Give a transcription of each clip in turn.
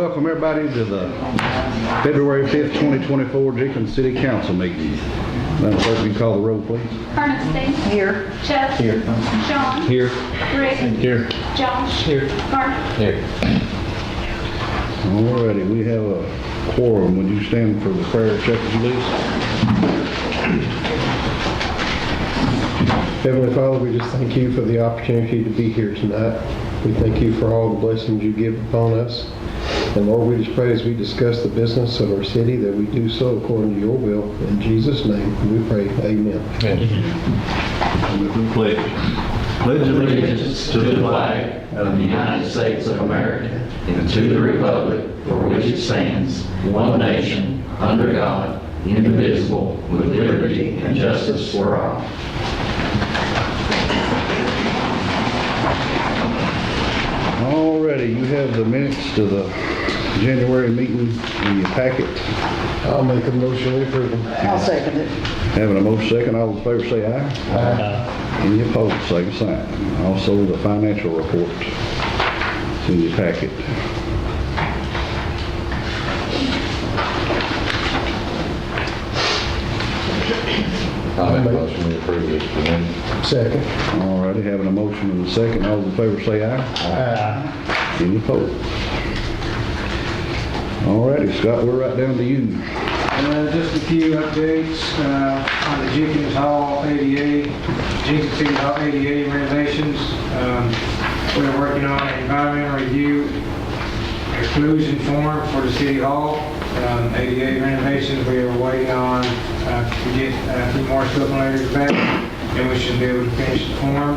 welcome everybody to the February 5th, 2024 Jenkins City Council meeting. Madam Clerk, will you call the roll, please? Ernestine. Here. Chuck. Here. Sean. Here. Rick. Here. Josh. Here. Mark. Here. Alrighty, we have a quorum. Would you stand for the prayer, Chuck, please? Heavenly Father, we just thank you for the opportunity to be here tonight. We thank you for all the blessings you give upon us. And Lord, we just pray as we discuss the business of our city that we do so according to your will. In Jesus' name we pray. Amen. With the pledge. Pledge allegiance to the flag of the United States of America and to the republic for which it stands, one nation, under God, indivisible, with liberty and justice for all. Alrighty, you have the minutes to the January meeting in your packet. I'll make a motion to approve them. I'll second it. Having a motion second, all in favor say aye. Aye. Any opposed, same sign. Also, the financial report is in your packet. I'll make a motion to approve this again. Second. Alrighty, having a motion and a second, all in favor say aye. Aye. Any opposed? Alrighty, Scott, we're right down to you. Just a few updates on the Jenkins Hall ADA, Jenkins City Hall ADA renovations. We're working on an environmental review exclusion form for the City Hall. ADA renovations, we are waiting on to get a few more supplementary back, and we should be able to finish the form.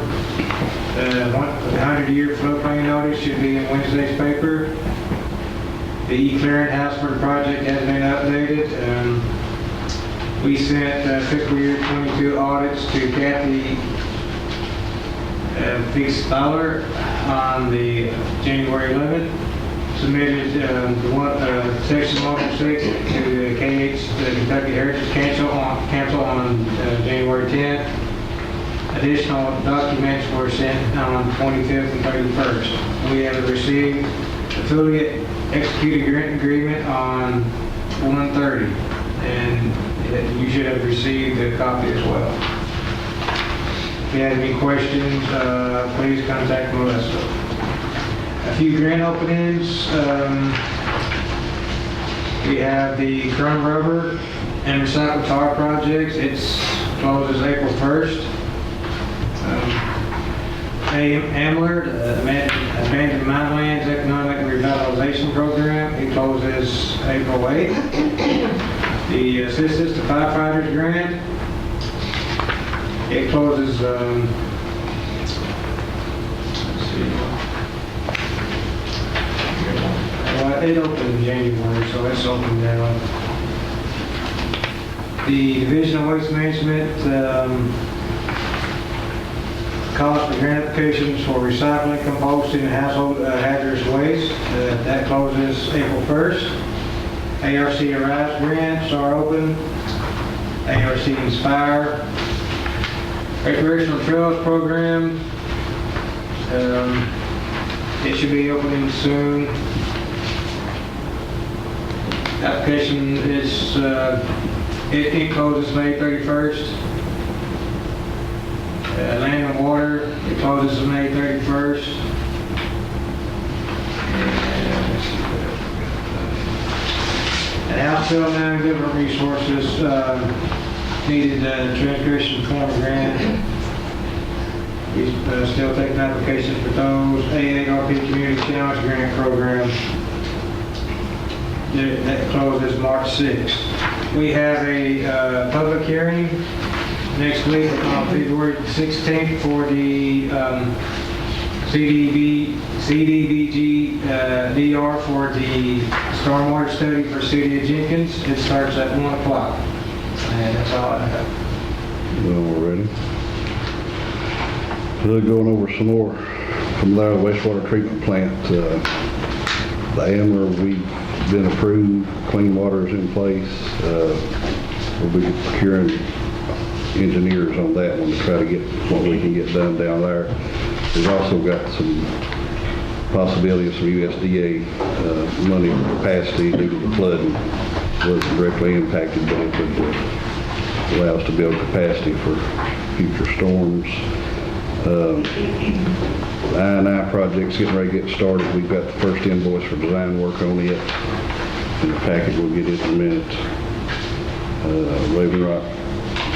The 100-year floodplain notice should be in Wednesday's paper. The e-clearinghouse for the project has been updated. We sent fiscal year 22 audits to Kathy Fix-Fowler on the January 11th. Submitted section 106 to the KH, the Kentucky Heritage Council on January 10th. Additional documents were sent on 25th and 31st. We have received affiliate executed grant agreement on 1/30, and you should have received a copy as well. If you have any questions, please contact Melissa. A few grant openings. We have the Chrome Rubber and Recycled Tar projects. It's closes April 1st. AMLR, Abandoned Minelands Economic Revitalization Program, it closes April 8th. The Assistance to Firefighters Grant, it closes, let's see. Well, it opened in January, so it's open now. The Division of Waste Management, cost for grant applications for recycling, composting, and household hazardous waste. That closes April 1st. ARC Arise grants are open. ARC Inspire. Recreational Trails Program. It should be opening soon. Application is, it closes May 31st. Land and Water, it closes May 31st. And House Bill 9 Government Resources needed a transgression form grant. We're still taking applications for those. AARP Community Challenge Grant Program. That closes March 6th. We have a public hearing next week on February 16th for the CDBG DR for the stormwater study for City of Jenkins. It starts at 1 o'clock. And that's all I have. Well, we're ready. We're going over some more from the wastewater treatment plant. The AMLR, we've been approved. Clean water is in place. We'll be procuring engineers on that one to try to get what we can get done down there. We've also got some possibility of some USDA money capacity due to the flooding wasn't directly impacted, but it would allow us to build capacity for future storms. The I&I project's getting ready to get started. We've got the first invoice for design work on it. In the packet, we'll get it in a minute. Raven Rock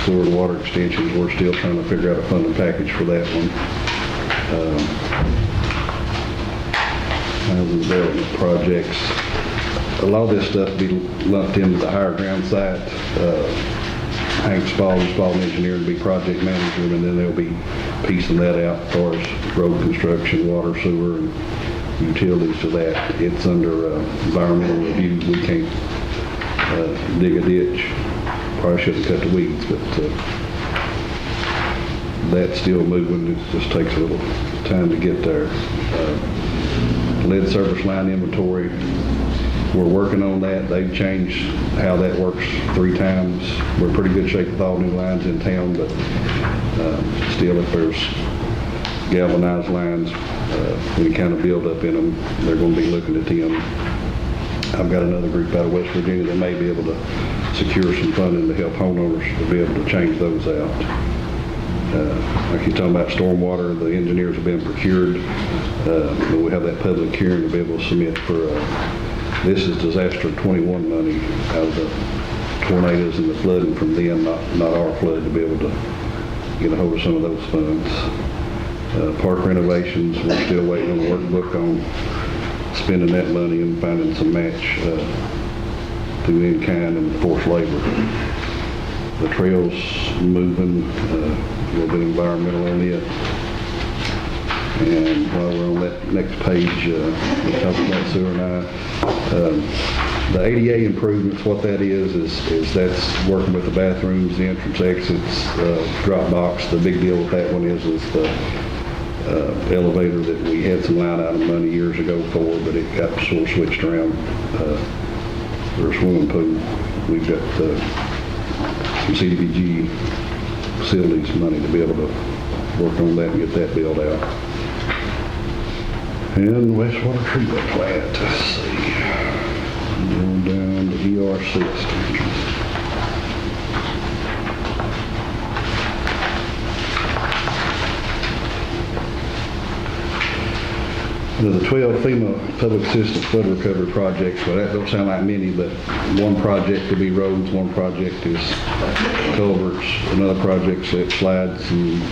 sewer and water extensions, we're still trying to figure out a funding package for that one. Housing development projects. A lot of this stuff be lumped into the higher ground site. Hank Spalding Engineering will be project manager, and then they'll be piecing that out as far as road construction, water, sewer, and utilities to that. It's under environmental review. We can't dig a ditch. Probably shouldn't cut the weeds, but that's still moving. It just takes a little time to get there. Lead service line inventory, we're working on that. They've changed how that works 3 times. We're in pretty good shape with all new lines in town, but still, if there's galvanized lines, any kind of buildup in them, they're going to be looking at them. I've got another group out of West Virginia that may be able to secure some funding to help homeowners to be able to change those out. Like you're talking about stormwater, the engineers have been procured. But we have that public hearing to be able to submit for, this is disaster 21 money out of the tornadoes and the flooding from them, not our flood, to be able to get a hold of some of those funds. Park renovations, we're still waiting on the workbook on spending that money and finding some match through in-kind and forced labor. The trails moving, a little bit environmental on it. And while we're on that next page, we talked about sewer and the ADA improvements, what that is that's working with the bathrooms, the entrance exits, drop box. The big deal with that one is the elevator that we had some line item money years ago for, but it got sort of switched around. For a swimming pool, we've got some CDBG facilities money to be able to work on that and get that built out. And wastewater treatment plant, let's see. Going down to ER6. The 12 FEMA public assistance flood recovery projects, well, that don't sound like many, but one project could be roads, one project is culverts, another project is slides and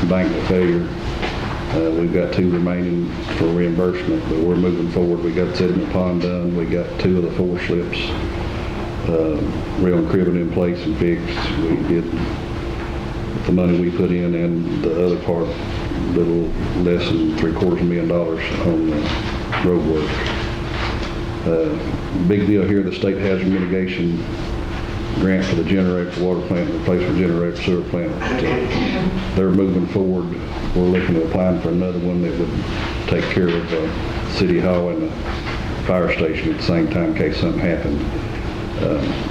embankment failure. We've got 2 remaining for reimbursement, but we're moving forward. We got sediment pond done. We got 2 of the 4 slips, rail and cribbing in place and fixed. We did the money we put in, and the other part, a little less than $750,000 on road work. Big deal here, the state hazard mitigation grant for the generator, for water plant, replacement generator, sewer plant. They're moving forward. We're looking at applying for another one that would take care of City Hall and the fire station at the same time in case something happened.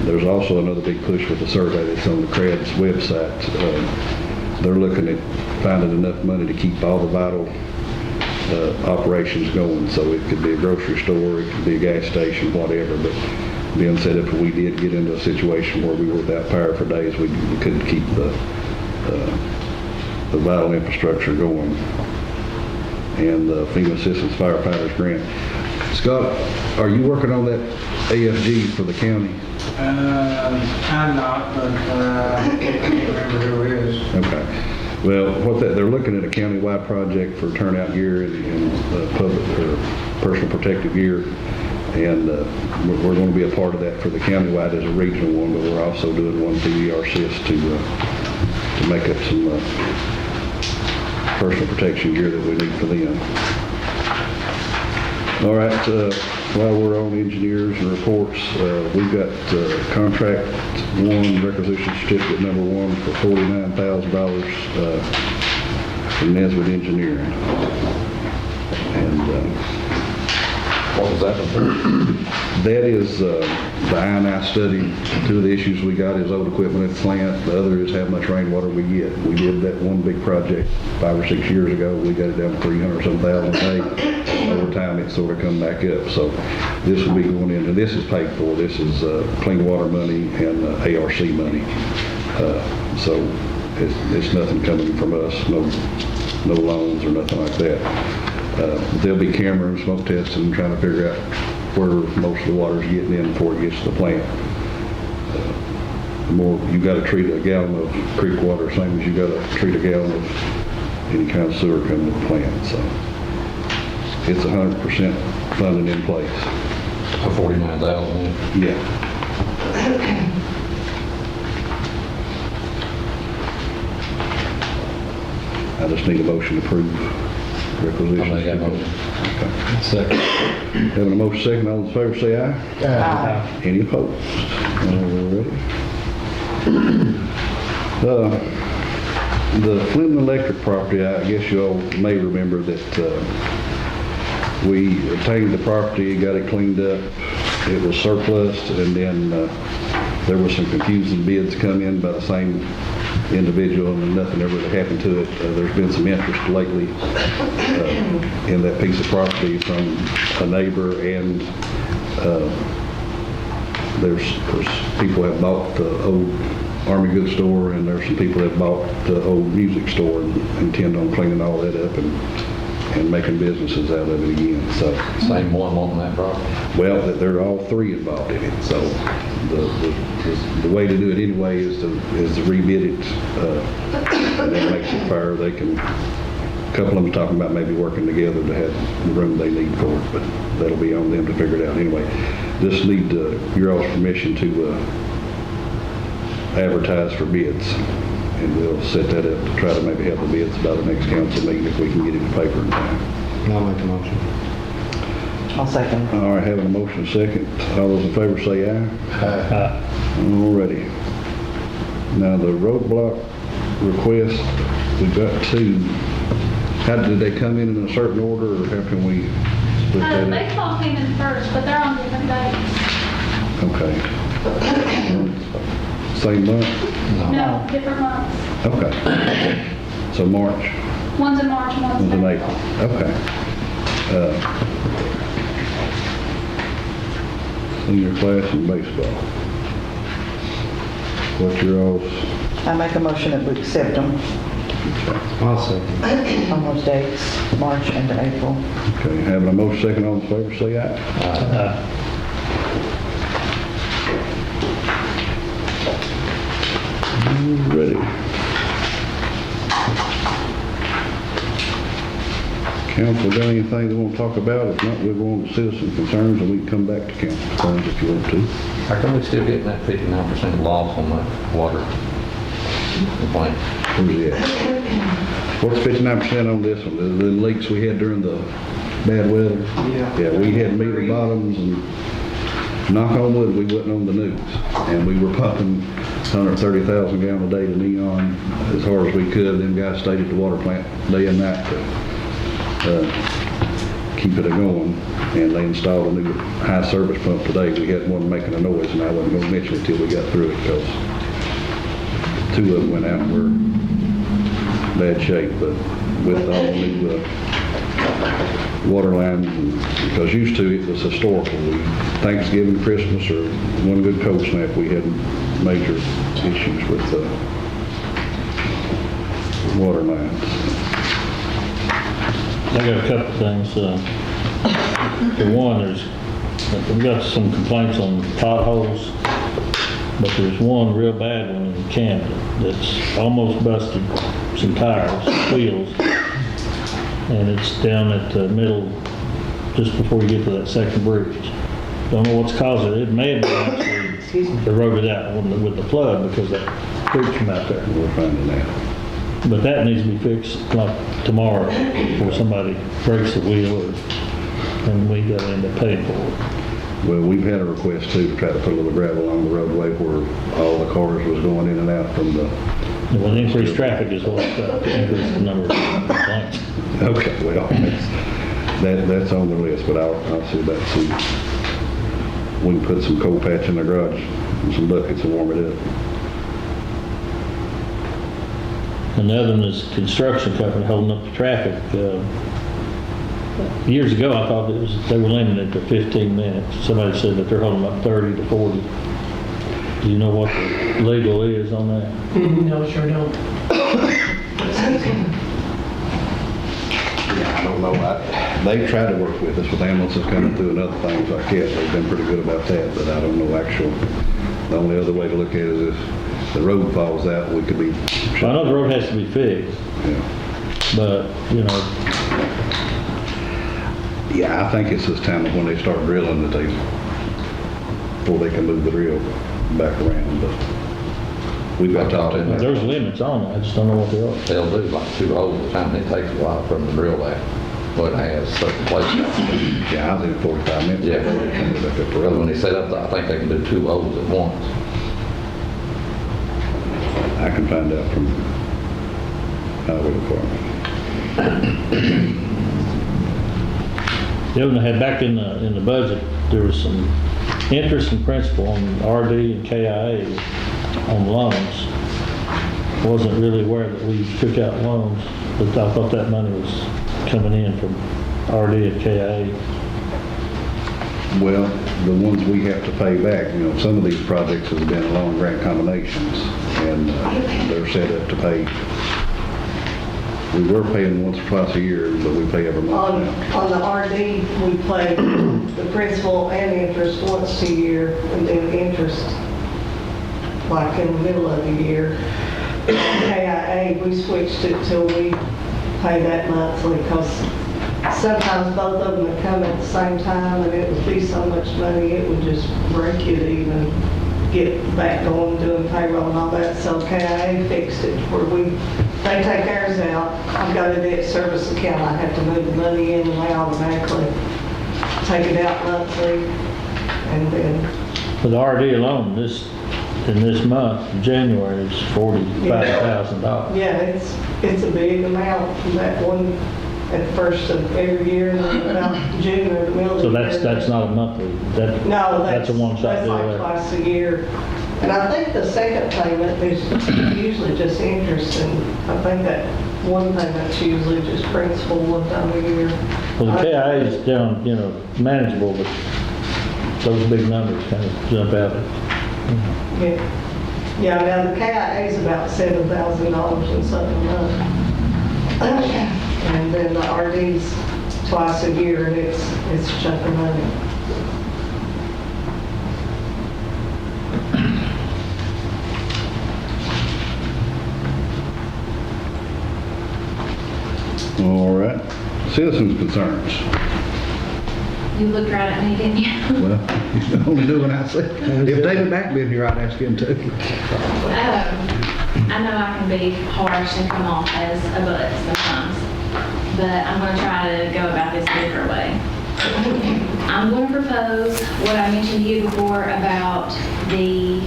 There's also another big push with the survey that's on the CRAD's website. They're looking at finding enough money to keep all the vital operations going. So it could be a grocery store, it could be a gas station, whatever. But being said, if we did get into a situation where we were without power for days, we couldn't keep the vital infrastructure going. And the FEMA Assistance Firefighters Grant. Scott, are you working on that AFG for the county? I'm not, but I can't remember who is. Okay. Well, they're looking at a countywide project for turnout gear and public or personal protective gear, and we're going to be a part of that for the countywide as a regional one, but we're also doing one through ERCIS to make up some personal protection gear that we need for them. All right, while we're on engineers and reports, we've got contract 1, requisition certificate number 1 for $49,000 from Nesbitt Engineering. And What was that for? That is the I&I study. Two of the issues we got is old equipment at the plant. The other is how much rainwater we get. We did that one big project 5 or 6 years ago. We got it down to 300-some thousand a day. Over time, it's sort of come back up. So this will be going into, this is paid for. This is clean water money and ARC money. So it's nothing coming from us, no loans or nothing like that. There'll be cameras, smoke testing, trying to figure out where most of the water's getting in before it gets to the plant. The more, you gotta treat a gallon of creek water, same as you gotta treat a gallon of any kind of sewer coming to the plant, so. It's 100% funded in place. For 49,000, yeah. Yeah. I just need a motion to approve requisitions. I'll make that motion. Okay. Second. Having a motion second, all in favor say aye. Any opposed? Alrighty. The Fleming Electric property, I guess you all may remember that we obtained the property, got it cleaned up, it was surplus, and then there was some confusing bids come in by the same individual, and nothing ever really happened to it. There's been some interest lately in that piece of property from a neighbor, and there's people have bought the old Army goods store, and there's some people that bought the old music store and intend on cleaning all that up and making businesses out of it again. So, Same one wanting that property. well, they're all three involved in it. So the way to do it anyway is to rebid it, and that makes it fair. They can, a couple of them talking about maybe working together to have the room they need for it, but that'll be on them to figure it out anyway. Just need your all's permission to advertise for bids, and we'll set that up to try to maybe have the bids by the next council meeting if we can get it in the paper in time. I'll make the motion. I'll second. All right, having a motion second. All those in favor say aye. Aye. Alrighty. Now, the roadblock request, we've got two. How did they come in a certain order, or how can we split that up? Baseball came in first, but they're on different days. Okay. Same month? No, different months. Okay. So March, One's in March, one's one's in in April. April. Okay. Senior class in baseball. What's your all's? I make a motion that we accept them I'll second. on those dates, March and April. Okay, having a motion second, all in favor, say aye. Ready. Council got anything they want to talk about? If not, we'll go on to citizen concerns, and we can come back to council concerns if you want to. How come we still getting that 59% loss on the water complaint? Where's he at? What's 59% on this one? The leaks we had during the bad weather? Yeah, we had meter bottoms, and knock on wood, we wasn't on the news. And we were pumping 130,000 gallon a day to Neon as hard as we could. Them guys stayed at the water plant day and night to keep it going. And they installed a new high service pump today. We had one making a noise, and I wasn't going to mention it till we got through it, because two of them went out and were in bad shape. But with all the new water lines, and because used to it was historical. Thanksgiving, Christmas, or one good cold snap, we had major issues with water lines. I got a couple things. For one, we've got some complaints on potholes, but there's one real bad one in Camden that's almost busted some tires, wheels, and it's down at the middle, just before you get to that second bridge. Don't know what's caused it. It may have been actually eroded out with the flood because that creek from out there. We're finding out. But that needs to be fixed like tomorrow before somebody breaks the wheel and we gotta end up paying for it. Well, we've had a request too to try to put a little gravel along the roadway where all the cars was going in and out from the... Well, increased traffic is what's increased the number of complaints. Okay, well, That's on the list, but I'll see about see. We can put some coal patch in the garage and some buckets and warm it up. And the other one is construction company holding up the traffic. Years ago, I thought they were limited to 15 minutes. Somebody said that they're holding up 30 to 40. Do you know what the legal is on that? No, sure don't. Yeah, I don't know. They've tried to work with us with ambulances coming through and other things like that. They've been pretty good about that, but I don't know the only other way to look at it is if the road falls out, we could be. Well, I know the road has to be fixed, Yeah. but, you know, Yeah, I think it's this time of when they start drilling that before they can move the drill back around, but we've got to talk to them. there's limits on it. I just don't know what they are. They'll do like 2 holes at a time. It takes a while from the drill that, but it has certain places. Yeah, I was in 45 minutes. Yeah. before they come back up the Because when road. they set up, I think they can do 2 holes at once. I can find out from highway department. The other one I had back in the budget, there was some interest and principal on RD and KIA on loans. Wasn't really aware that we took out loans, but I thought that money was coming in from RD and KIA. Well, the ones we have to pay back, some of these projects have been loan grant combinations, and they're set up to pay. We were paying once or twice a year, but we pay every month now. On the RD, we pay the principal and interest once a year, and then interest like in the middle of the year. KIA, we switched it till we pay that monthly, because sometimes both of them would come at the same time, and it would be so much money, it would just break you to even get back going, doing payroll and all that. So KIA fixed it where they take theirs out. I've got a debt service account. I have to move the money in and they automatically take it out monthly. And then, For the RD alone, in this month, January, is $45,000. yeah, it's a big amount from that one at the first of every year, and then about June or the middle of So the year. that's not a monthly, No, that's a one-shot that's deal like there. twice a year. And I think the second payment is usually just interest, and I think that one payment's usually just principal one time a year. Well, the KIA is down, manageable, but those big numbers kind of jump out. Yeah, now the KIA is about $7,000 and something a month. And then the RD's twice a year, and it's a chunk of money. All right. Citizens' concerns. You looked right at me, didn't you? Well, you only do what I say. If David Mack been here, I'd ask him to. I know I can be harsh and come off as a butt sometimes, but I'm going to try to go about this a different way. I'm going to propose what I mentioned to you before about the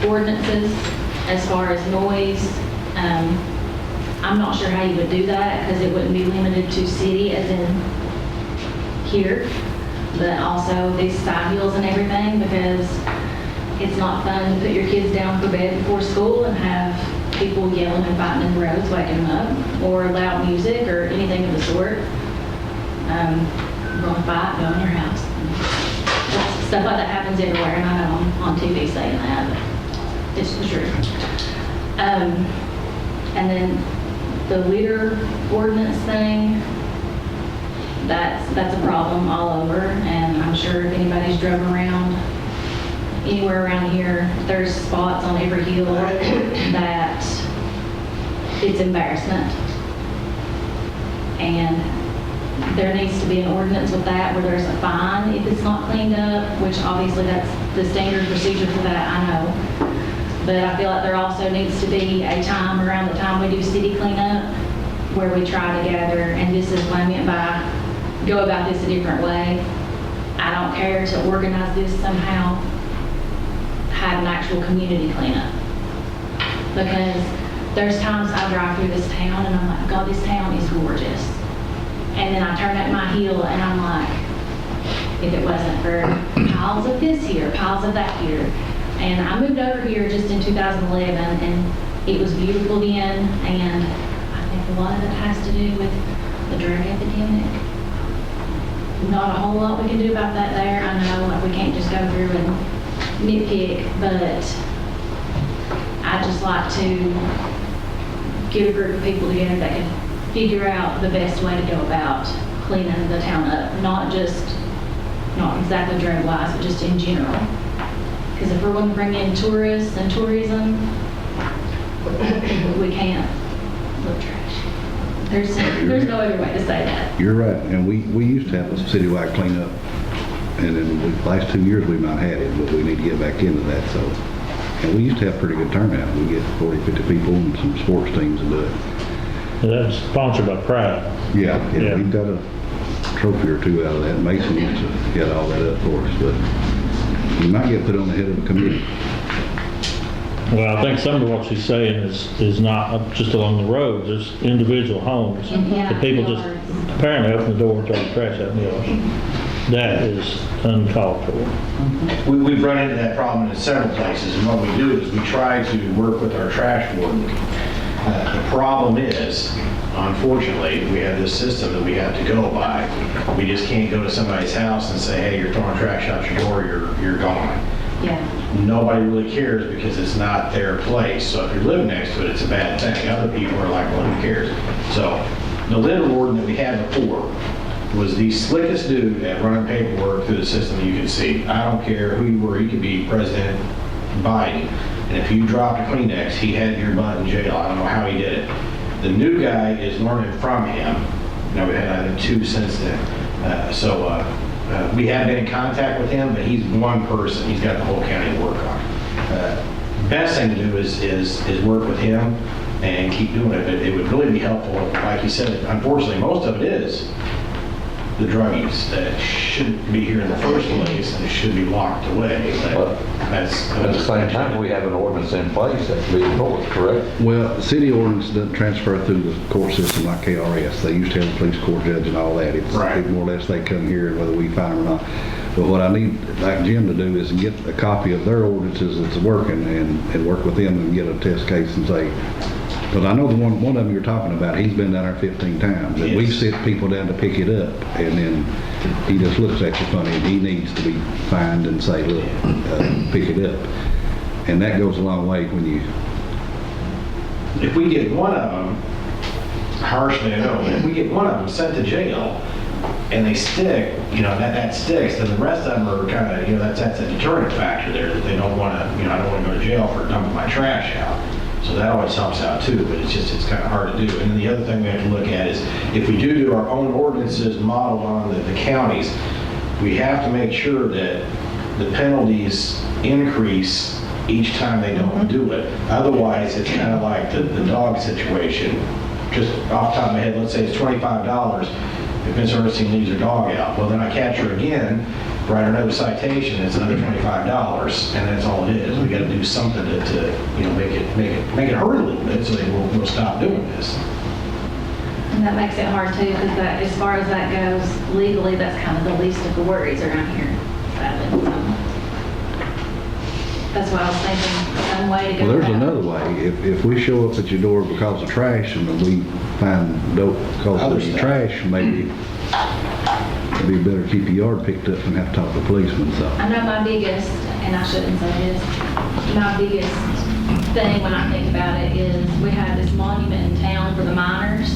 ordinances as far as noise. I'm not sure how you would do that because it wouldn't be limited to city as in here, but also these side hills and everything, because it's not fun to put your kids down for bed before school and have people yelling and fighting in the roads, waking them up, or loud music or anything of the sort. Going to fight, go in your house. Stuff like that happens everywhere, and I know I'm on TV saying that, but it's the truth. And then the litter ordinance thing, that's a problem all over, and I'm sure if anybody's drove around anywhere around here, there's spots on every hill that it's embarrassment. And there needs to be an ordinance with that where there's a fine if it's not cleaned up, which obviously that's the standard procedure for that, I know. But I feel like there also needs to be a time around the time we do city cleanup where we try to gather, and this is what I meant by go about this a different way. I don't care to organize this somehow, have an actual community cleanup. Because there's times I drive through this town and I'm like, God, this town is gorgeous. And then I turn up my heel and I'm like, if it wasn't for piles of this here, piles of that here. And I moved over here just in 2011 and it was beautiful then. And I think a lot of it has to do with the drug epidemic. Not a whole lot we can do about that there. I know like we can't just go through and nitpick, but I just like to get a group of people together that can figure out the best way to go about cleaning the town up. Not exactly drug wise, but just in general. Because if we're going to bring in tourists and tourism, we can't look trash. There's no other way to say that. You're right, and we used to have a citywide cleanup, and in the last 2 years we've not had it, but we need to get back into that, so. And we used to have pretty good turnout. We get 40, 50 people and some sports teams to do it. That's sponsored by Pride. Yeah, Yeah. we've got a trophy or two out of that. Mason used to get all that up for us, but you might get put on the head of a committee. Well, I think some of what she's saying is not up just along the roads. There's individual homes. Yeah. The people just apparently open the door and throw the trash out in the yard. That is uncalled for. We've run into that problem in several places, and what we do is we try to work with our trash warden. The problem is, unfortunately, we have this system that we have to go by. We just can't go to somebody's house and say, hey, you're throwing trash out your door, you're gone. Yeah. Nobody really cares because it's not their place. So if you're living next to it, it's a bad thing. Other people are like, well, who cares? So the litter warden that we had before was the slickest dude at running paperwork through the system you could see. I don't care who you were. He could be President Biden. And if you dropped a Kleenex, he had your butt in jail. I don't know how he did it. The new guy is learning from him. Now, we've had, I think, 2 since then. We have been in contact with him, but he's one person. He's got the whole county to work on. Best thing to do is work with him and keep doing it. But it would really be helpful, like you said, unfortunately, most of it is the druggies that shouldn't be here in the first place and should be locked away. But that's At the same time, we have an ordinance in place that can be enforced, correct? Well, the city ordinance doesn't transfer through the court system like KRS. They used to have a police court judge and all that. It's Right. more or less they come here and whether we find them or not. But what I need, like Jim, to do is get a copy of their ordinances that's working and work with them and get a test case and say, because I know the one of them you're talking about, he's been down there 15 times. And we Yes. sit people down to pick it up and then he just looks at you funny and he needs to be fined and say, look, pick it up. And that goes a long way when you, if we get one of them, harshly I know, but if we get one of them sent to jail and they stick, that sticks, then the rest of them are kind of, that's a deterrent factor there that they don't want to, I don't want to go to jail for dumping my trash out. So that always helps out too, but it's kind of hard to do. And then the other thing we have to look at is if we do our own ordinances modeled on the counties, we have to make sure that the penalties increase each time they don't do it. Otherwise, it's kind of like the dog situation. Just off the top of my head, let's say it's $25 if Ms. Ernestine leaves her dog out. Well, then I catch her again, write her another citation, it's another $25, and that's all it is. We got to do something to make it hurt a little bit so they will stop doing this. And that makes it hard too, because as far as that goes, legally, that's kind of the least of the worries around here, sadly. So that's why I was thinking some way to go well, there's about it. another way. If we show up at your door because of trash and we find dope because Other of your stuff. trash, maybe it'd be better to keep your yard picked up and have to talk to the policeman, so. I know my biggest, and I shouldn't say this, my biggest thing when I think about it is we have this monument in town for the miners,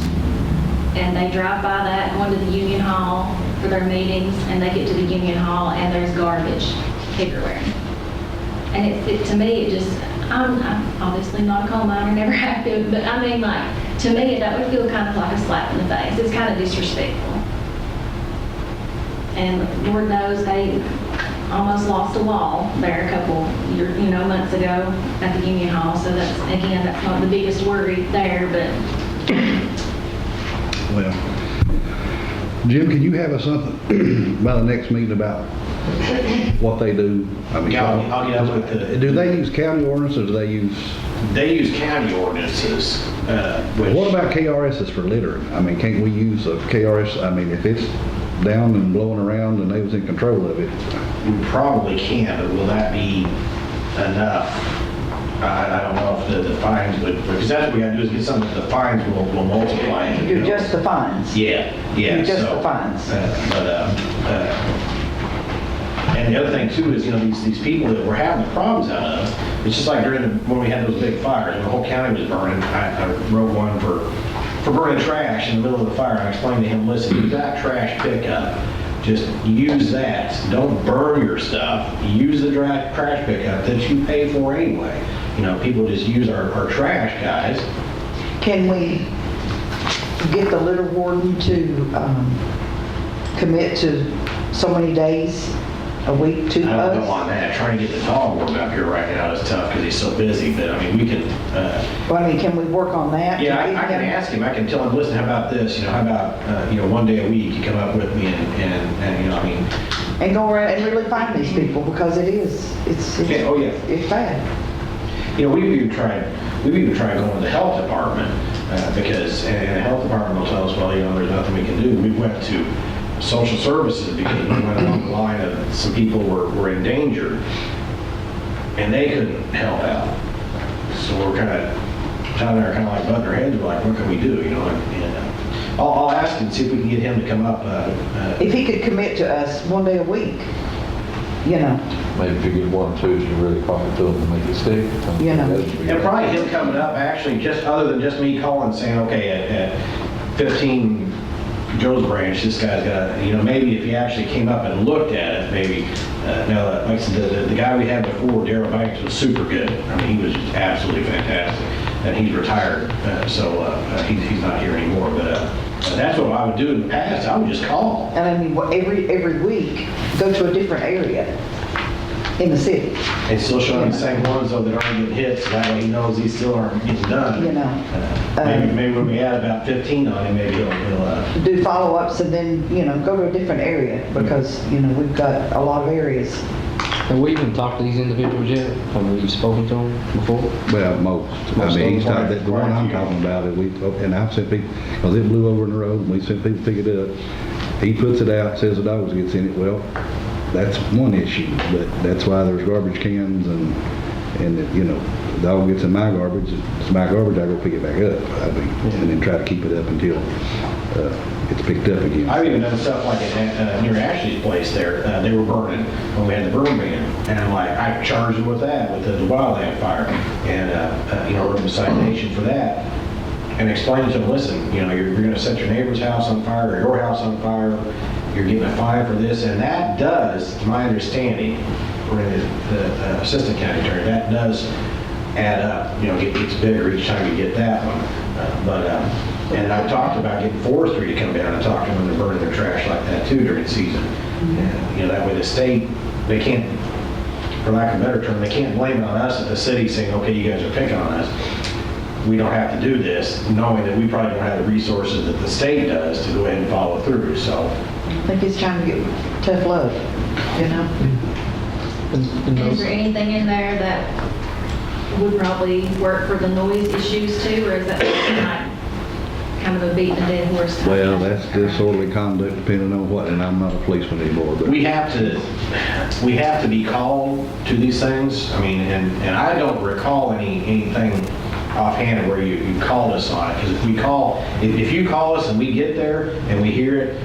and they drive by that going to the Union Hall for their meetings, and they get to the Union Hall and there's garbage everywhere. And to me, it just, I'm obviously not a coal miner, never have been, but I mean, like, to me, that would feel kind of like a slap in the face. It's kind of disrespectful. And Lord knows they almost lost a wall there a couple months ago at the Union Hall. So that's not the biggest worry there, but Well, Jim, can you have us something by the next meeting about what they do? I mean, Yeah, I'll get up with the- do they use county ordinances or do They use county ordinances, which... what about KRSs for littering? I mean, can't we use a KRS, I mean, if it's down and blowing around and they was in control of it? We probably can, but will that be enough? I don't know if the fines would, because that's what we gotta do is get some of the fines will multiply. you You're know. just the fines. Yeah. You're just so, the fines. And the other thing too is, you know, these people that we're having the problems out of, it's just like when we had those big fires and the whole county was burning. I wrote one for burning trash in the middle of the fire, and I explained to him, listen, you got trash pickup, just use that. Don't burn your stuff. Use the trash pickup that you pay for anyway. You know, people just use our trash, guys. Can we get the litter warden to commit to so many days a week to I don't know us? on that. Trying to get the dog warden up here right now is tough because he's so busy, but I mean, we can... Well, I mean, can we work on that? Yeah, to I get can him- ask him, I can tell him, listen, how about this, you know, how about, you know, one day a week, you come up with me and, you know, I mean, And go around and really find these people, because it's Yeah, oh, yeah. it's bad. you know, we've even tried going to the health department, because, and the health department will tell us, well, you know, there's nothing we can do. We went to social services because we went along the line of some people were endangered, and they couldn't help out. So we're kind of like butting our heads, we're like, what can we do, you know, and I'll ask him, see if we can get him to come up, If he could commit to us one day a week, you know, Maybe if you get one or two, you really talk to them and make it stick. You know. and probably him coming up, actually, just other than just me calling saying, okay, at 15 Joe's Branch, this guy's got, you know, maybe if he actually came up and looked at it, maybe, now, like I said, the guy we had before, Darrell Banks, was super good. I mean, he was just absolutely fantastic, and he's retired, so he's not here anymore, but that's what I would do in the past, I would just call. and I mean, every week, go to a different area in the city, And still show him the same ones, though, that aren't getting hit, so that way he knows these still aren't getting done. you know. Maybe when we add about 15 on him, maybe he'll Do follow-ups and then, you know, go to a different area, because, you know, we've got a lot of areas. Have we even talked to these individuals yet? Have we spoken to them before? Well, most. I mean, he's talking, the one I'm talking about, and I've sent people, because it blew over in the road, and we sent people to pick it up. He puts it out, says the dogs gets in it. Well, that's one issue, but that's why there's garbage cans and you know, the dog gets in my garbage, it's my garbage, I go pick it back up. I mean, and then try to keep it up until it's picked up again. I've even done stuff like near Ashley's place there. They were burning when we had the burn ban, and I'm like, I charged them with that, with the wildland fire, and you know, wrote them a citation for that, and explained to them, listen, you know, you're going to set your neighbor's house on fire or your house on fire. You're getting a fine for this, and that does, to my understanding, for the assistant county attorney, that does add up. You know, it gets bigger each time you get that one. And I've talked about getting forestry to come down and talk to them when they're burning their trash like that too during the season. And, you know, that way the state, they can't, for lack of a better term, they can't blame it on us at the city saying, okay, you guys are picking on us. We don't have to do this, knowing that we probably don't have the resources that the state does to go ahead and follow through. So, I think it's time to get tough love, you know? Is there anything in there that would probably work for the noise issues too, or is that like kind of a beating a dead horse? Well, that's disorderly conduct depending on what, and I'm not a policeman anymore, but. we have to be called to these things. I mean, and I don't recall anything offhand where you called us on it, because if you call us and we get there and we hear it,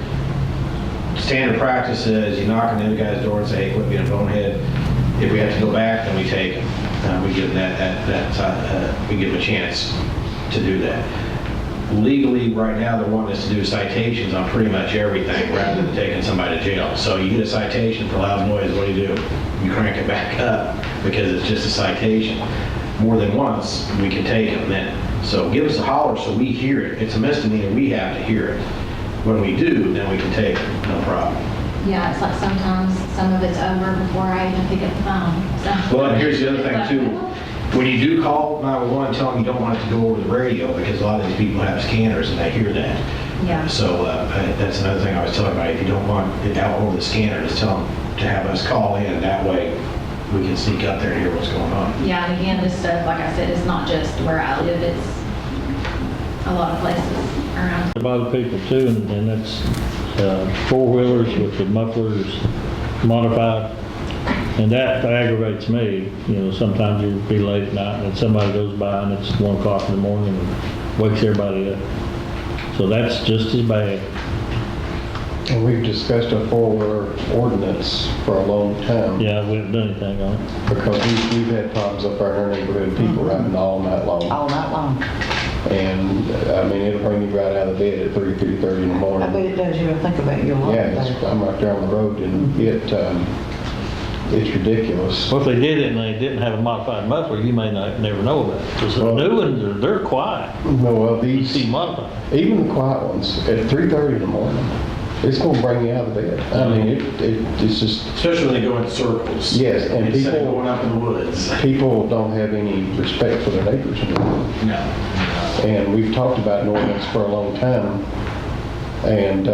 standard practice is you knock on the other guy's door and say, hey, quit being a bonehead. If we have to go back, then we take them. We give them we give them a chance to do that. Legally, right now, they're wanting us to do citations on pretty much everything rather than taking somebody to jail. So you get a citation for loud noise, what do? You crank it back up because it's just a citation. More than once, we can take them then. So give us a holler so we hear it. It's a misdemeanor, we have to hear it. When we do, then we can take it, no problem. Yeah, it's like sometimes some of it's over before I even pick up the phone. So. Well, and here's the other thing too. When you do call 911, tell them you don't want it to go over the radio, because a lot of these people have scanners and they hear that. Yeah. So that's another thing I was telling everybody, if you don't want it out over the scanner, just tell them to have us call in, that way we can sneak up there and hear what's going on. Yeah, and again, this stuff, like I said, it's not just where I live, it's a lot of places around. A lot of people too, and that's four-wheelers with the mufflers modified. And that aggravates me, sometimes you'll be late at night and then somebody goes by and it's 1 o'clock in the morning and wakes everybody up. So that's just as bad. And we've discussed a four-wheeler ordinance for a long time. Yeah, we haven't done anything on it. Because we've had problems up in our neighborhood, people riding all night long. All night long. And, it'll bring you right out of bed at 3:30 in the morning. I bet it does. You ever think about your life Yeah, there. I'm right there on the road, and it's ridiculous. Well, if they did it and they didn't have a modified muffler, you may never know about it. Because the new ones, they're quiet. No, well, You these, see modified. even the quiet ones, at 3:30 in the morning, it's gonna bring you out of bed. It's just, Especially when they go in circles. Yes, and Instead of people- going up in the woods. people don't have any respect for their neighbors anymore. No. And we've talked about an ordinance for a long time, and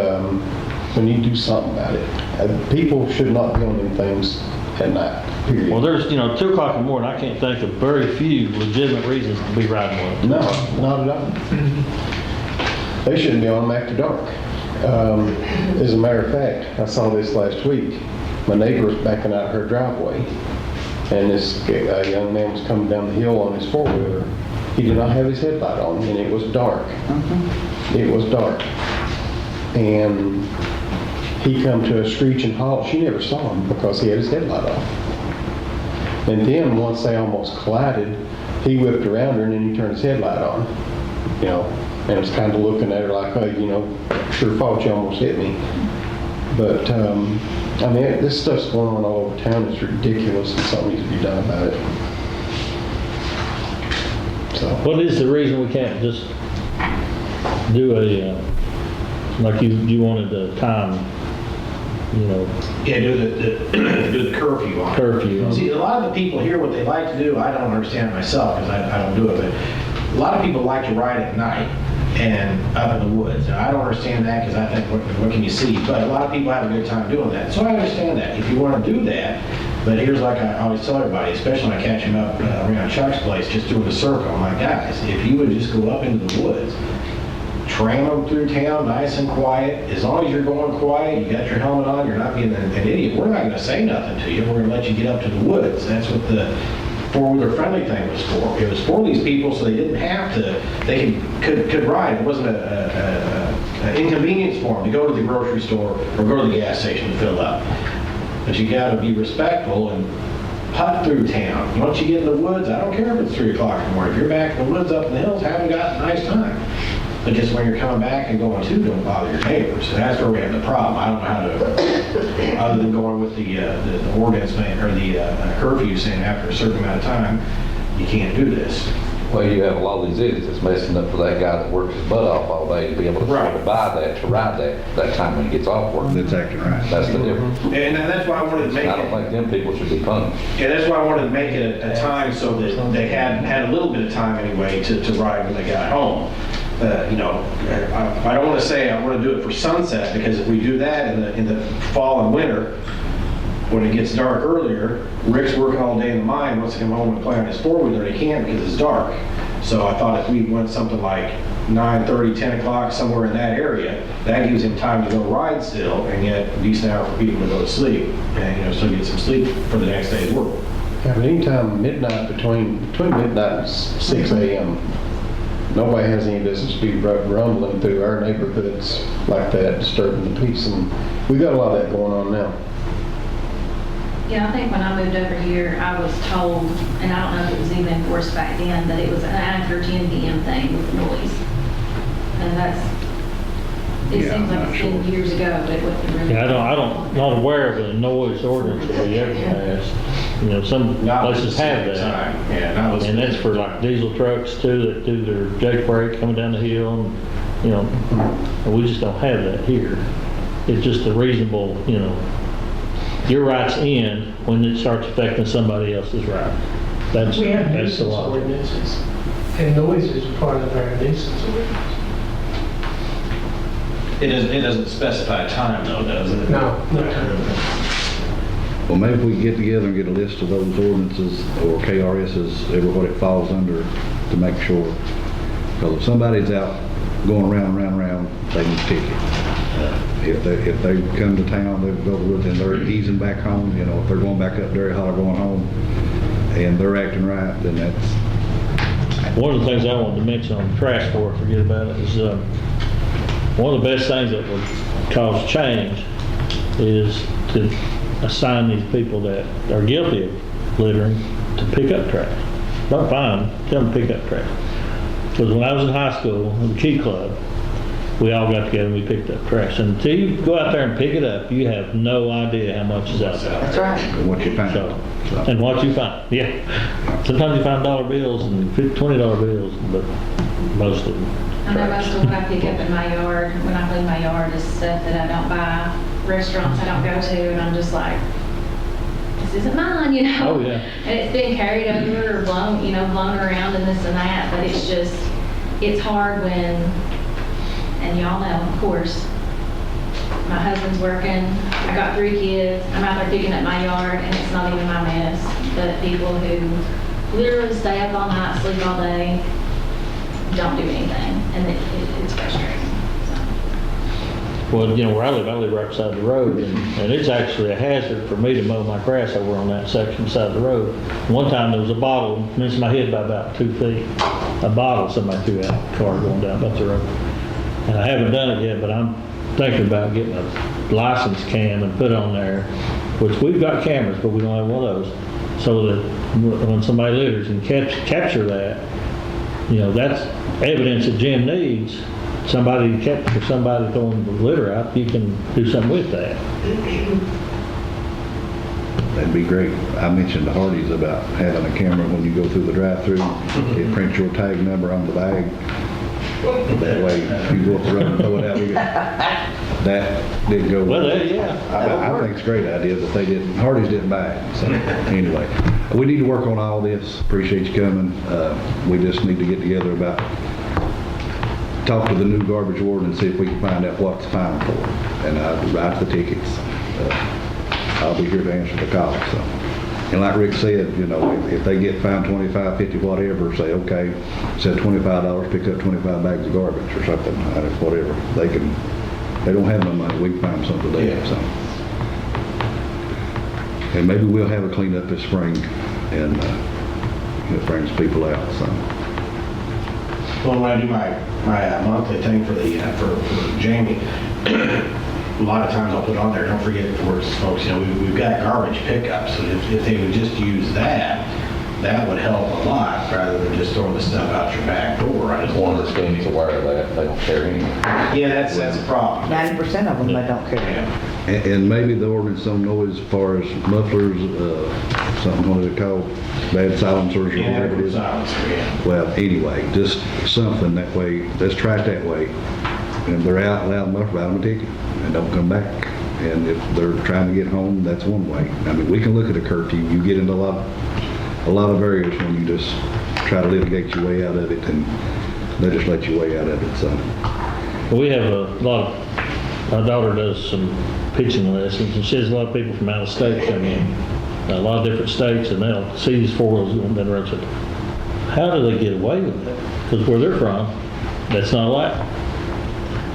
we need to do something about it. People should not be on them things at night, period. Well, there's, 2 o'clock in the morning, I can't think of very few legitimate reasons to be riding one. No, not at all. They shouldn't be on them after dark. As a matter of fact, I saw this last week. My neighbor was backing out her driveway, and this young man was coming down the hill on his four-wheeler. He did not have his headlight on, and it was dark. It was dark. And he come to a screeching halt. She never saw him because he had his headlight off. And then once they almost collided, he whipped around her and then he turned his headlight on. And was kind of looking at her like, hey, sure fault you almost hit me. But, this stuff's going on all over town. It's ridiculous, and something needs to be done about it. So, What is the reason we can't just do like you wanted the time, Yeah, do the curfew on it. curfew? See, a lot of the people here, what they like to do, I don't understand it myself because I don't do it, but a lot of people like to ride at night and up in the woods. And I don't understand that because I think, what can you see? But a lot of people have a good time doing that. So I understand that. If you want to do that, but here's like I always tell everybody, especially when I catch them up around Chuck's place, just doing a circle. I'm like, guys, if you would just go up into the woods, tram them through town nice and quiet. As long as you're going quiet, you got your helmet on, you're not being an idiot, we're not going to say nothing to you. We're going to let you get up to the woods. That's what the four-wheeler friendly thing was for. It was for these people so they didn't have to, they could ride. It wasn't an inconvenience for them to go to the grocery store or go to the gas station to fill up. But you got to be respectful and putt through town. Once you get in the woods, I don't care if it's 3 o'clock in the morning. If you're back in the woods up in the hills, having got a nice time. But just when you're coming back and going to, don't bother your neighbors. And that's where we have the problem. I don't know how to, other than going with the ordinance or the curfew saying after a certain amount of time, you can't do this. Well, you have a lot of these idiots that's messing up for that guy that works his butt off all day to be able to buy that, to ride that time when he gets off work. That's acting right. That's the difference. And that's why I wanted to make I don't it, think them people should be punished. yeah, that's why I wanted to make it a time so that they had a little bit of time anyway to ride when they got home. I don't want to say I want to do it for sunset, because if we do that in the fall and winter, when it gets dark earlier, Rick's working all day in the mine, wants to come home and play on his four-wheeler, he can't because it's dark. So I thought if we went something like 9:30, 10 o'clock, somewhere in that area, that gives him time to go ride still, and yet a decent hour for people to go to sleep, and still get some sleep for the next day's work. yeah, but anytime midnight, between midnight and 6 a.m., nobody has any business to be rumbling through our neighborhoods like that, disturbing the peace. And we got a lot of that going on now. Yeah, I think when I moved over here, I was told, and I don't know if it was even enforced back then, that it was an after 10 p.m. thing with noise. And it seems like it's been years ago, but it wasn't really. Yeah, not aware of a noise ordinance that we ever passed. Some places have that. Yeah, And that's for like diesel trucks too, that do their jake brake coming down the hill, and we just don't have that here. It's just a reasonable, your rights end when it starts affecting somebody else's right. That's We have the nuisance law. ordinances, and noise is part of our nuisance ordinance. It doesn't specify time though, does it? No. Well, maybe if we get together and get a list of those ordinances or KRSs, what it falls under to make sure. Because if somebody's out going around, they need a ticket. If they come to town, they go to work and they're easing back home, you know, if they're going back up Dairy Hollow going home and they're acting right, then that's, One of the things I wanted to mention on trash for, forget about it, is one of the best things that would cause change is to assign these people that are guilty of littering to pick up trash. Don't fine them, tell them to pick up trash. Because when I was in high school, in the Key Club, we all got together and we picked up trash. And until you go out there and pick it up, you have no idea how much is out there. That's right. what you find. So, and what you find, yeah. Sometimes you find dollar bills and $20 bills, but most of them. I know most of what I pick up in my yard, when I clean my yard, is stuff that I don't buy, restaurants I don't go to, and I'm just like, this isn't mine, you know? Oh, yeah. And it's been carried over or blown, blown around and this and that, but it's just, it's hard when, and y'all know, of course, my husband's working, I got 3 kids, I'm out there picking up my yard, and it's not even my mess, but people who literally stay up all night, sleep all day, don't do anything, and it's frustrating. Well, where I live right beside the road, and it's actually a hazard for me to mow my grass over on that section beside the road. One time there was a bottle, missed my head by about 2 feet, a bottle somebody threw out, a car going down about the road. And I haven't done it yet, but I'm thinking about getting a license cam and put on there, which we've got cameras, but we don't have one of those, so that when somebody litters and capture that, that's evidence that Jim needs. Somebody capture somebody throwing the litter out, you can do something with that. That'd be great. I mentioned to Hardee's about having a camera when you go through the drive-through. It prints your tag number on the bag. That way, if you go up the road and throw it out, that didn't go well. Well, yeah. I think it's a great idea, but Hardee's didn't buy it. So anyway, we need to work on all this. Appreciate you coming. We just need to get together about, talk to the new garbage warden and see if we can find out what's fine for. And I'll write the tickets. I'll be here to answer the call. So, and like Rick said, if they get fined 25, 50, whatever, say, okay, said $25, pick up 25 bags of garbage or something, whatever. They don't have no money, we can find something to do. So. And maybe we'll have a cleanup this spring and it brings people out. So. Well, when I do my monthly thing for Jamie, a lot of times I'll put on there, don't forget for folks, we've got garbage pickup, so if they would just use that would help a lot, rather than just throwing the stuff out your back door. I just One of the students aware of that, they don't care anyway. Yeah, that's a problem. 90% of them, they don't care. Yeah. And maybe the ordinance don't know as far as mufflers, something, what is it called? Bad silencers or whatever it is. Silencer, yeah. Well, anyway, just something that way, let's try it that way. And if they're out loud enough, write them a ticket and don't come back. And if they're trying to get home, that's one way. I mean, we can look at a curfew. You get into a lot of areas when you just try to litigate your way out of it and legislate your way out of it, so. We have a lot of, my daughter does some pitching lessons, and she has a lot of people from out of state come in, a lot of different states, and they'll see these 4-wheels going down the road and say, how do they get away with that? Because where they're from, that's not allowed.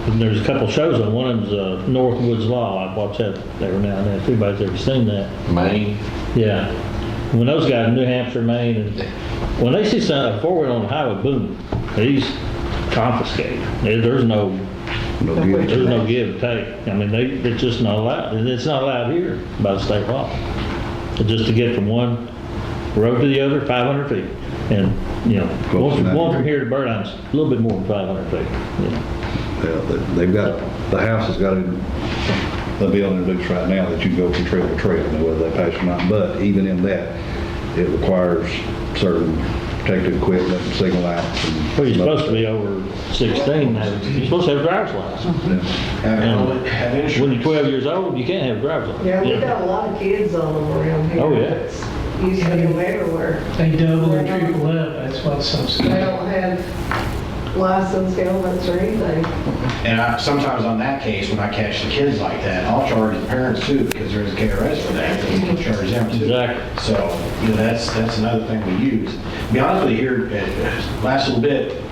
And there's a couple shows on, one of them's Northwoods Law. I watch that every now and then, if anybody's ever seen that. Maine, Yeah. When those guys in New Hampshire, Maine, and when they see a 4-wheel on the highway, boom, he's confiscated. There's no give and take. I mean, it's just not allowed. And it's not allowed here by the state law. Just to get from one road to the other, 500 feet. And, going from here to Birdhouse, a little bit more than 500 feet. Well, they've got, the house has got the building loose right now that you go from trail to trail, whether they pass or not. But even in that, it requires certain protective equipment and signal lights. Well, you're supposed to be over 16 now. You're supposed to have a driver's license. Have When insurance. you're 12 years old, you can't have a driver's license. Yeah, we got a lot of kids on them around here. Oh, yeah. It's- You see them everywhere. They double and triple up, that's what's so They scary. don't have license, helmets, or anything. And sometimes on that case, when I catch the kids like that, I'll charge the parents too, because there's a KRS for that, and we'll charge them too. Exactly. So, that's another thing we use. To be honest with you, here, last little bit,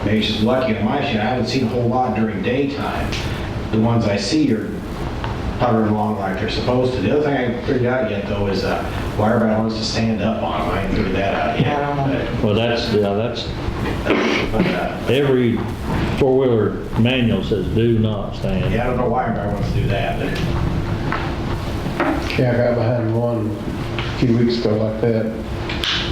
maybe it's just lucky on my shit, I haven't seen a whole lot during daytime. The ones I see are puttering along like they're supposed to. The other thing I haven't figured out yet, though, is why everybody wants to stand up on them. I ain't figured that out yet. I don't know. Well, that's, But, every four-wheeler manual says do not stand. yeah, I don't know why everybody wants to do that, but Yeah, I got behind one a few weeks ago like that,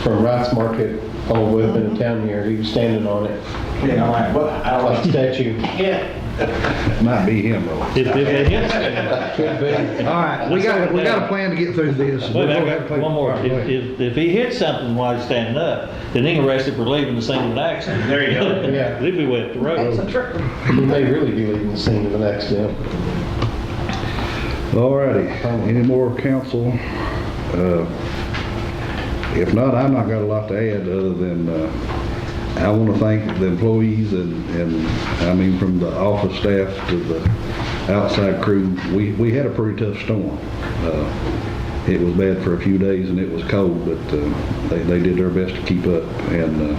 from Rice Market all the way up into town here. He was standing on it, yeah, I'm like, what? I don't like a like. statue. Yeah. Might be him, though. If it hits, Could be. All right, we got a plan to get through this. wait, We'll wait, go wait, ahead and play- one more. All right, go ahead. If he hits something while he's standing up, then he can arrest him for leaving the scene of an accident. There you go. Yeah. He'd be way up the road. He may really be leaving the scene of an accident. All righty, any more council? If not, I've not got a lot to add other than, I want to thank the employees and I mean, from the office staff to the outside crew. We had a pretty tough storm. It was bad for a few days and it was cold, but they did their best to keep up. And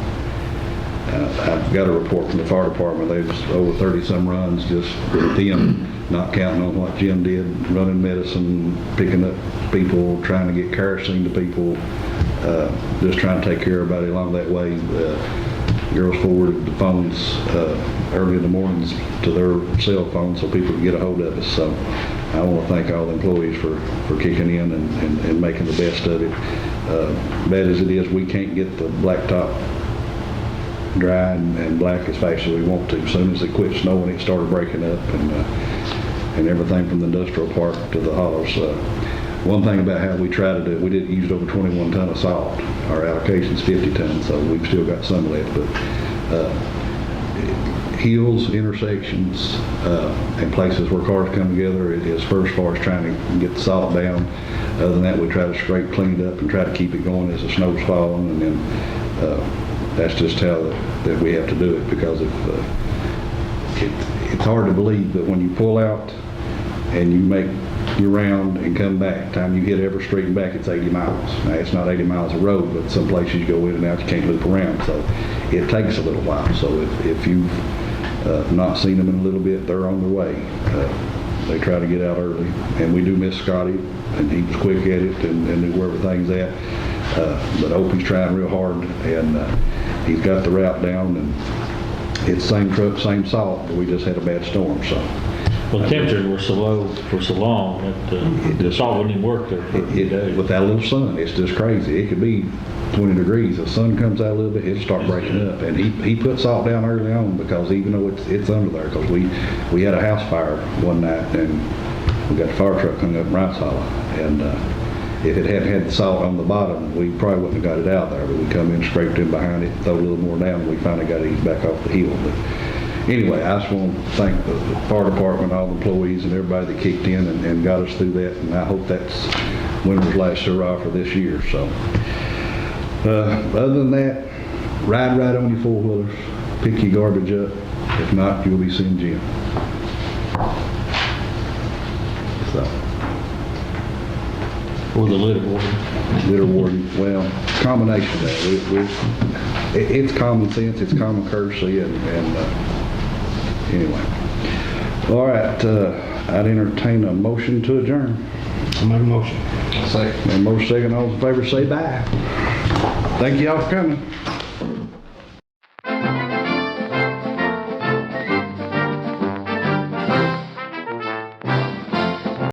I've got a report from the fire department. There was over 30-some runs just with them, not counting on what Jim did, running medicine, picking up people, trying to get kerosene to people, just trying to take care of everybody along that way. Girls forwarded the phones early in the mornings to their cell phones so people could get a hold of us. So I want to thank all the employees for kicking in and making the best of it. Bad as it is, we can't get the blacktop dry and black as fast as we want to. As soon as it quit snowing, it started breaking up and everything from the industrial park to the hollows. One thing about how we try to do it, we didn't use over 21 ton of salt. Our allocation's 50 tons, so we've still got some left. But hills, intersections, and places where cars come together is first far as trying to get the salt down. Other than that, we try to scrape, clean it up, and try to keep it going as the snow's falling. And then that's just how that we have to do it, because it's hard to believe that when you pull out and you make your round and come back, time you hit every street and back, it's 80 miles. Now, it's not 80 miles of road, but some places you go in and out, you can't loop around, so it takes a little while. So if you've not seen them in a little bit, they're on their way. They try to get out early, and we do miss Scotty, and he was quick at it and knew where everything's at. But Opie's trying real hard, and he's got the route down, and it's same truck, same salt, but we just had a bad storm, so. Well, temperatures were so low for so long that the salt wouldn't even work there for a few days. With that little sun, it's just crazy. It could be 20 degrees. The sun comes out a little bit, it'll start breaking up. And he put salt down early on, because even though it's under there, because we had a house fire one night and we got the fire truck hung up in Rice Hollow. And if it hadn't had the salt on the bottom, we probably wouldn't have got it out there. But we come in, scraped in behind it, throw a little more down, and we finally got it back off the hill. But anyway, I just want to thank the fire department, all the employees, and everybody that kicked in and got us through that. And I hope that's winner's last hurrah for this year. So, other than that, ride right on your four-wheelers, pick your garbage up. If not, you'll be seeing Jim. So, Or the litter warden. litter warden, well, combination of that. It's common sense, it's common courtesy, and anyway. All right, I'd entertain a motion to adjourn. I'll make a motion. And motion second, all in favor say bye. Thank you all for coming.